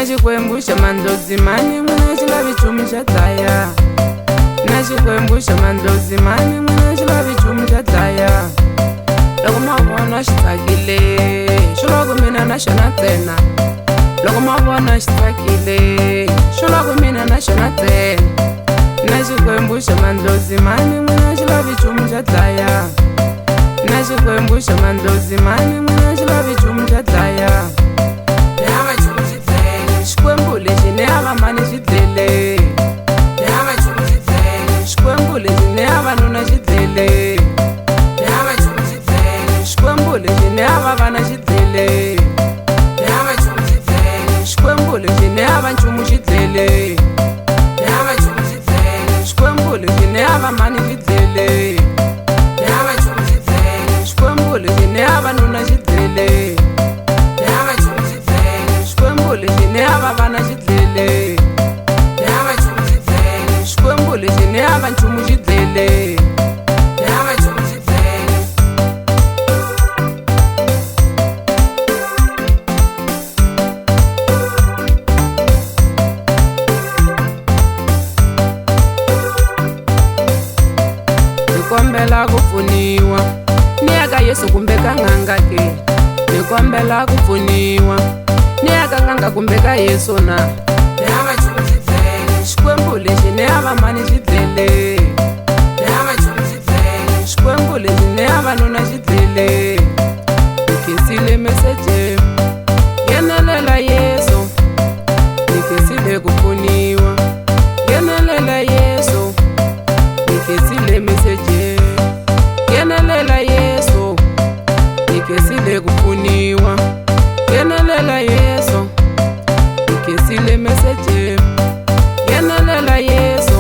Xikwembu xa mandlhozi mani n'wina xi lavi nchumu xa dlaya. Na Xikwembu xa mandlhozi mani n'wina xi lavi nchumu xa dlaya. Loko ma vona xi tsakile xi lava ku mina na xona ntsena. Loko ma vona xi tsakile xi lava ku mina na xona ntsena. Na Xikwembu xa mandlhozi mani n'wina xi lavi nchumu xa dlaya. Na Xikwembu xa mandlhozi mani n'wina xi lavi nchumu xa dlaya. Xikwembu lexi ni hava mani xi dlele. Xikwembu lexi ni hava nuna xi dlele. Xikwembu lexi ni hava vana xi dlele. Xikwembu lexi ni hava nchumu xi dlele. Xikwembu lexi ni hava mani xi dlele. Xikwembu lexi ni hava nuna xi dlele. Xikwembu lexi ni hava vana xi dlele. Xikwembu lexi ni hava nchumu xi dlele. Nikombela ku pfuniwa ni ya ka Yesu kumbe ka n'anga ke. Nikombela ku pfuniwa ni ya ka n'anga kumbe ka Yesu na. Xikwembu lexi ni hava mani xi dlele. Xikwembu lexi ni hava nuna xi dlele. Ni khensile meseje yenelela Yesu. Ni khensile ku pfuniwa yenelela Yesu. Ni khensile meseje yenelela Yesu. Ni khensile ku pfuniwa yenelela Yesu. Ni khensile meseje yenelela Yesu.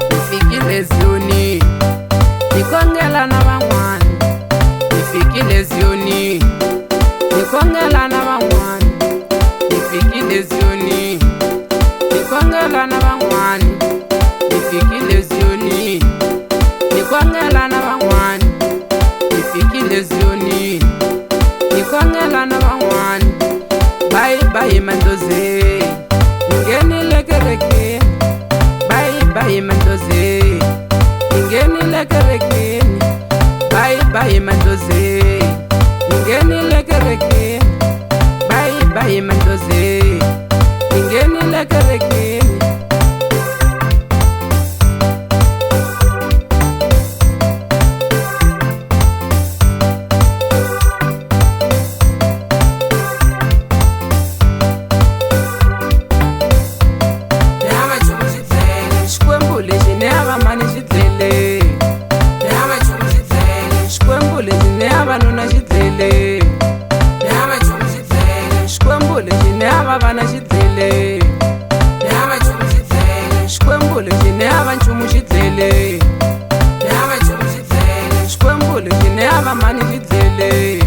Ni fikile Ziyoni ni kongela na van'wani. Ni fikile Ziyoni ni kongela na van'wani. Ni fikile Ziyoni ni kongela na van'wani. Ni fikile Ziyoni ni kongela na van'wani. Ni fikile Ziyoni ni kongela na van'wani. Bye bye mandlozi ngenile kerekeni. Bye bye mandlozi ngenile kerekeni. Bye bye mandlozi ngenile kerekeni. Bye bye mandlozi ngenile kerekeni. Xikwembu lexi ni hava mani xi dlele. Xikwembu lexi ni hava nuna xi dlele. Xikwembu lexi ni hava vana xi dlele. Xikwembu lexi ni hava nchumu xi dlele. Xikwembu lexi ni hava mani xi dlele.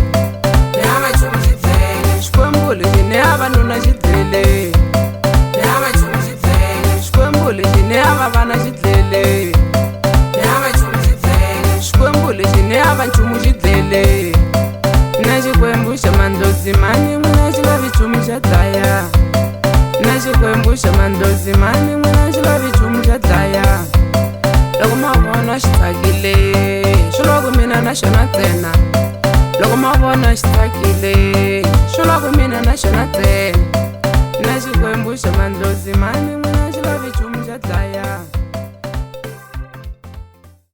Xikwembu lexi ni hava nuna xi dlele. Xikwembu lexi ni hava vana xi dlele. Xikwembu lexi ni hava nchumu xi dlele. Na Xikwembu xa mandlhozi mani n'wina xi lavi nchumu xa dlaya. Na Xikwembu xa mandlhozi mani n'wina xi lavi nchumu xa dlaya. Loko ma vona xi tsakile xi lava ku mina na xona ntsena. Loko ma vona xi tsakile xi lava ku mina na xona ntsena.